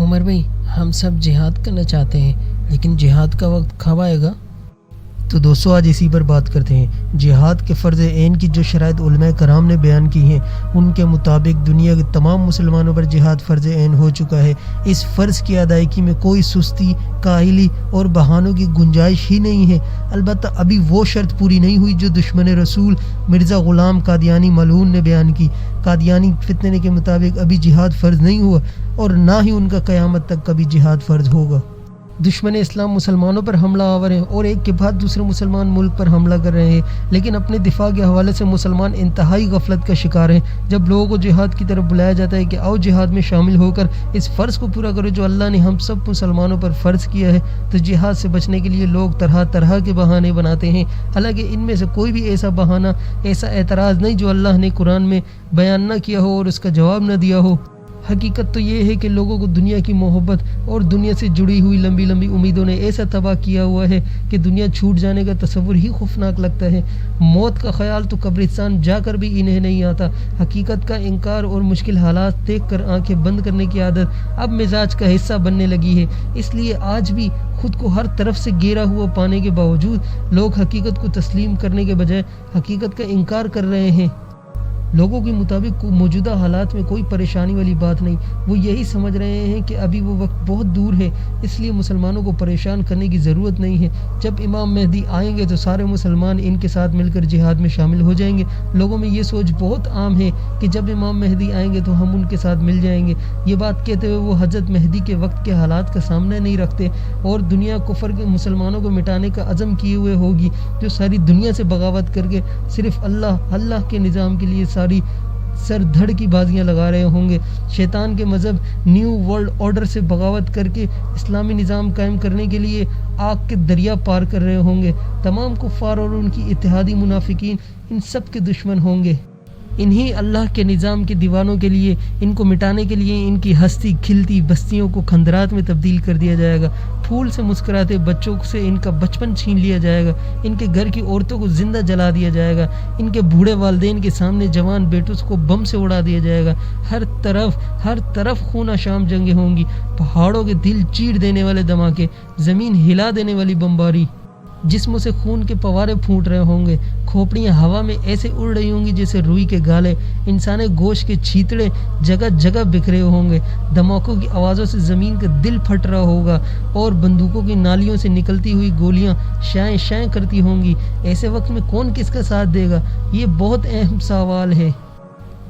عمر بھائی، ہم سب جہاد کرنا چاہتے ہیں، لیکن جہاد کا وقت کب آئے گا؟ تو دوستو آج اسی پر بات کرتے ہیں۔ جہاد کے فرض عین کی جو شرائط علماء کرام نے بیان کی ہیں، ان کے مطابق دنیا کے تمام مسلمانوں پر جہاد فرض عین ہو چکا ہے۔ اس فرض کی ادائیگی میں کوئی سستی، کاہلی اور بہانوں کی گنجائش ہی نہیں ہے۔ البتہ ابھی وہ شرط پوری نہیں ہوئی جو دشمن رسول مرزا غلام قادیانی ملعون نے بیان کی۔ قادیانی فتنے کے مطابق ابھی جہاد فرض نہیں ہوا اور نہ ہی ان کا قیامت تک کبھی جہاد فرض ہوگا۔ دشمن اسلام مسلمانوں پر حملہ آور ہیں اور ایک کے بعد دوسرے مسلمان ملک پر حملہ کر رہے ہیں، لیکن اپنے دفاع کے حوالے سے مسلمان انتہائی غفلت کا شکار ہیں۔ جب لوگوں کو جہاد کی طرف بلایا جاتا ہے کہ آؤ جہاد میں شامل ہو کر اس فرض کو پورا کرو جو اللہ نے ہم سب مسلمانوں پر فرض کیا ہے، تو جہاد سے بچنے کے لیے لوگ طرح طرح کے بہانے بناتے ہیں۔ حالانکہ ان میں سے کوئی بھی ایسا بہانہ، ایسا اعتراض نہیں جو اللہ نے قرآن میں بیان نہ کیا ہو اور اس کا جواب نہ دیا ہو۔ حقیقت تو یہ ہے کہ لوگوں کو دنیا کی محبت اور دنیا سے جڑی ہوئی لمبی لمبی امیدوں نے ایسا تباہ کیا ہوا ہے کہ دنیا چھوٹ جانے کا تصور ہی خوفناک لگتا ہے۔ موت کا خیال تو قبرستان جا کر بھی انہیں نہیں آتا۔ حقیقت کا انکار اور مشکل حالات دیکھ کر آنکھیں بند کرنے کی عادت اب مزاج کا حصہ بننے لگی ہے۔ اس لیے آج بھی خود کو ہر طرف سے گھیرا ہوا پانے کے باوجود لوگ حقیقت کو تسلیم کرنے کے بجائے حقیقت کا انکار کر رہے ہیں۔ لوگوں کے مطابق موجودہ حالات میں کوئی پریشانی والی بات نہیں، وہ یہی سمجھ رہے ہیں کہ ابھی وہ وقت بہت دور ہے، اس لیے مسلمانوں کو پریشان کرنے کی ضرورت نہیں ہے۔ جب امام مہدی آئیں گے تو سارے مسلمان ان کے ساتھ مل کر جہاد میں شامل ہو جائیں گے۔ لوگوں میں یہ سوچ بہت عام ہے کہ جب امام مہدی آئیں گے تو ہم ان کے ساتھ مل جائیں گے۔ یہ بات کہتے ہوئے وہ حضرت مہدی کے وقت کے حالات کا سامنا نہیں رکھتے اور دنیا کفر کے مسلمانوں کو مٹانے کا عزم کیے ہوئے ہوگی، جو ساری دنیا سے بغاوت کر کے صرف اللہ کے نظام کے لیے ساری سر دھڑ کی بازیاں لگا رہے ہوں گے۔ شیطان کے مذہب نیو ورلڈ آرڈر سے بغاوت کر کے اسلامی نظام قائم کرنے کے لیے آگ کے دریا پار کر رہے ہوں گے۔ تمام کفار اور ان کی اتحادی منافقین ان سب کے دشمن ہوں گے۔ انہی اللہ کے نظام کے دیوانوں کے لیے، ان کو مٹانے کے لیے ان کی ہستی کھلتی بستیوں کو کھندرات میں تبدیل کر دیا جائے گا۔ پھول سے مسکراتے بچوں سے ان کا بچپن چھین لیا جائے گا۔ ان کے گھر کی عورتوں کو زندہ جلا دیا جائے گا۔ ان کے بوڑھے والدین کے سامنے جوان بیٹوں کو بم سے اڑا دیا جائے گا۔ ہر طرف خونہ شام جنگیں ہوں گی، پہاڑوں کے دل چیر دینے والے دھماکے، زمین ہلا دینے والی بمباری، جسموں سے خون کے پوارے پھوٹ رہے ہوں گے، کھوپڑیاں ہوا میں ایسے اڑ رہی ہوں گی جیسے روئی کے گالے، انسانی گوشت کے چھیتڑے جگہ جگہ بکھرے ہوں گے، دھماکوں کی آوازوں سے زمین کا دل پھٹ رہا ہوگا اور بندوقوں کی نالیوں سے نکلتی ہوئی گولیاں شائیں شائیں کرتی ہوں گی۔ ایسے وقت میں کون کس کا ساتھ دے گا؟ یہ بہت اہم سوال ہے۔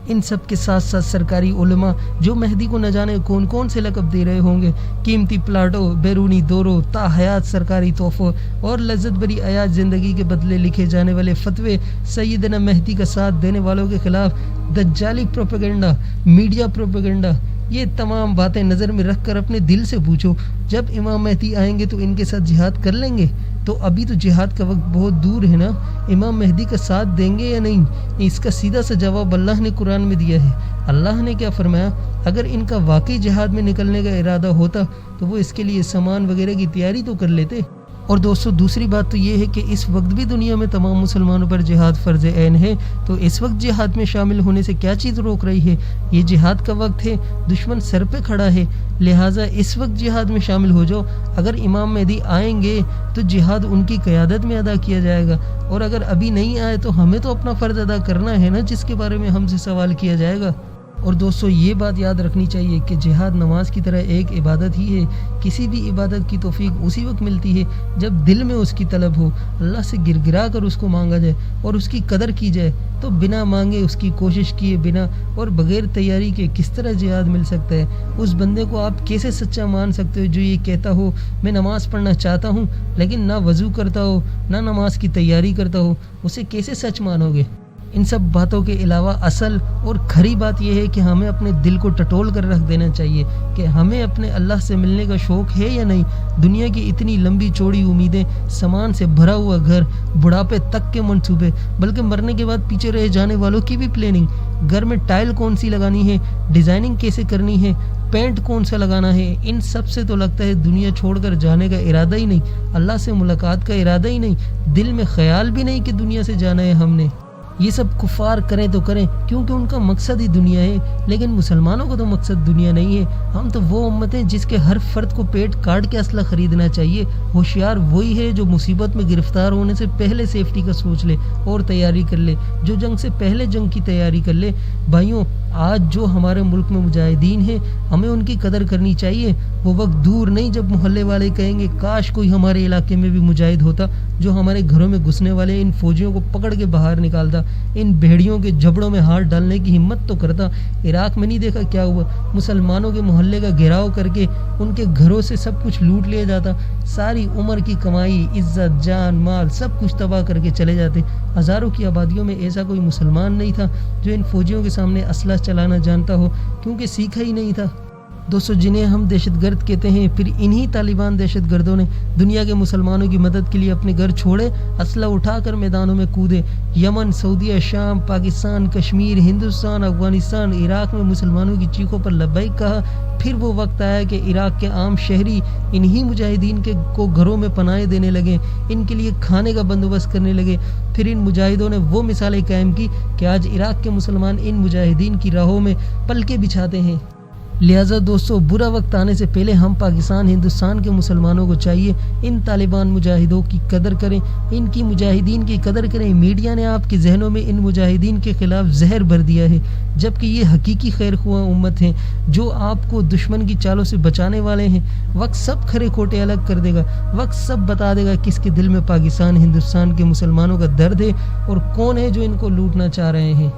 ان سب کے ساتھ ساتھ سرکاری علماء جو مہدی کو نہ جانے کون سے لقب دے رہے ہوں گے، قیمتی پلاٹوں، بیرونی دوروں، تا حیات سرکاری تحفوں اور لذت بری عیاش زندگی کے بدلے لکھے جانے والے فتوے، سیدنا مہدی کا ساتھ دینے والوں کے خلاف دجالی پروپیگنڈا، میڈیا پروپیگنڈا، یہ تمام باتیں نظر میں رکھ کر اپنے دل سے پوچھو، جب امام مہدی آئیں گے تو ان کے ساتھ جہاد کر لیں گے؟ تو ابھی تو جہاد کا وقت بہت دور ہے نا، امام مہدی کا ساتھ دیں گے یا نہیں؟ اس کا سیدھا سا جواب اللہ نے قرآن میں دیا ہے۔ اللہ نے کیا فرمایا؟ اگر ان کا واقعی جہاد میں نکلنے کا ارادہ ہوتا تو وہ اس کے لیے سامان وغیرہ کی تیاری تو کر لیتے۔ اور دوستو دوسری بات تو یہ ہے کہ اس وقت بھی دنیا میں تمام مسلمانوں پر جہاد فرض عین ہے، تو اس وقت جہاد میں شامل ہونے سے کیا چیز روک رہی ہے؟ یہ جہاد کا وقت ہے، دشمن سر پہ کھڑا ہے، لہٰذا اس وقت جہاد میں شامل ہو جاؤ۔ اگر امام مہدی آئیں گے تو جہاد ان کی قیادت میں ادا کیا جائے گا، اور اگر ابھی نہیں آئے تو ہمیں تو اپنا فرض ادا کرنا ہے نا، جس کے بارے میں ہم سے سوال کیا جائے گا۔ اور دوستو یہ بات یاد رکھنی چاہیے کہ جہاد نماز کی طرح ایک عبادت ہی ہے۔ کسی بھی عبادت کی توفیق اسی وقت ملتی ہے جب دل میں اس کی طلب ہو، اللہ سے گر گرا کر اس کو مانگا جائے اور اس کی قدر کی جائے۔ تو بنا مانگے، اس کی کوشش کیے بنا اور بغیر تیاری کے کس طرح جہاد مل سکتا ہے؟ اس بندے کو آپ کیسے سچا مان سکتے ہو جو یہ کہتا ہو میں نماز پڑھنا چاہتا ہوں لیکن نہ وضو کرتا ہو نہ نماز کی تیاری کرتا ہو؟ اسے کیسے سچ مانو گے؟ ان سب باتوں کے علاوہ اصل اور کھری بات یہ ہے کہ ہمیں اپنے دل کو ٹٹول کر رکھ دینا چاہیے کہ ہمیں اپنے اللہ سے ملنے کا شوق ہے یا نہیں۔ دنیا کی اتنی لمبی چوڑی امیدیں، سامان سے بھرا ہوا گھر، بڑھاپے تک کے منصوبے، بلکہ مرنے کے بعد پیچھے رہ جانے والوں کی بھی پلاننگ، گھر میں ٹائل کون سی لگانی ہے، ڈیزائننگ کیسے کرنی ہے، پینٹ کون سا لگانا ہے، ان سب سے تو لگتا ہے دنیا چھوڑ کر جانے کا ارادہ ہی نہیں، اللہ سے ملاقات کا ارادہ ہی نہیں، دل میں خیال بھی نہیں کہ دنیا سے جانا ہے ہم نے۔ یہ سب کفار کریں تو کریں کیونکہ ان کا مقصد ہی دنیا ہے، لیکن مسلمانوں کو تو مقصد دنیا نہیں ہے۔ ہم تو وہ امت ہیں جس کے ہر فرد کو پیٹ کاٹ کے اسلحہ خریدنا چاہیے۔ ہوشیار وہی ہے جو مصیبت میں گرفتار ہونے سے پہلے سیفٹی کا سوچ لے اور تیاری کر لے، جو جنگ سے پہلے جنگ کی تیاری کر لے۔ بھائیوں، آج جو ہمارے ملک میں مجاہدین ہیں، ہمیں ان کی قدر کرنی چاہیے۔ وہ وقت دور نہیں جب محلے والے کہیں گے کاش کوئی ہمارے علاقے میں بھی مجاہد ہوتا جو ہمارے گھروں میں گھسنے والے ان فوجیوں کو پکڑ کے باہر نکالتا، ان بھیڑیوں کے جبڑوں میں ہاتھ ڈالنے کی ہمت تو کرتا۔ عراق میں نہیں دیکھا کیا ہوا؟ مسلمانوں کے محلے کا گھیراؤ کر کے ان کے گھروں سے سب کچھ لوٹ لیا جاتا، ساری عمر کی کمائی، عزت، جان، مال سب کچھ تباہ کر کے چلے جاتے۔ ہزاروں کی آبادیوں میں ایسا کوئی مسلمان نہیں تھا جو ان فوجیوں کے سامنے اسلحہ چلانا جانتا ہو، کیونکہ سیکھا ہی نہیں تھا۔ دوستو، جنہیں ہم دہشت گرد کہتے ہیں، پھر انہی طالبان دہشت گردوں نے دنیا کے مسلمانوں کی مدد کے لیے اپنے گھر چھوڑے، اسلحہ اٹھا کر میدانوں میں کودے۔ یمن، سعودیہ، شام، پاکستان، کشمیر، ہندوستان، افغانستان، عراق میں مسلمانوں کی چیخوں پر لبیک کہا۔ پھر وہ وقت آیا کہ عراق کے عام شہری انہی مجاہدین کو گھروں میں پناہیں دینے لگے، ان کے لیے کھانے کا بندوبست کرنے لگے۔ پھر ان مجاہدوں نے وہ مثالیں قائم کی کہ آج عراق کے مسلمان ان مجاہدین کی راہوں میں پلکیں بچھاتے ہیں۔ لہٰذا دوستو، برا وقت آنے سے پہلے ہم پاکستان، ہندوستان کے مسلمانوں کو چاہیے ان طالبان مجاہدوں کی قدر کریں، ان کی مجاہدین کی قدر کریں۔ میڈیا نے آپ کے ذہنوں میں ان مجاہدین کے خلاف زہر بھر دیا ہے، جبکہ یہ حقیقی خیر خواہ امت ہیں جو آپ کو دشمن کی چالوں سے بچانے والے ہیں۔ وقت سب کھرے کھوٹے الگ کر دے گا، وقت سب بتا دے گا کس کے دل میں پاکستان، ہندوستان کے مسلمانوں کا درد ہے اور کون ہے جو ان کو لوٹنا چاہ رہے ہیں۔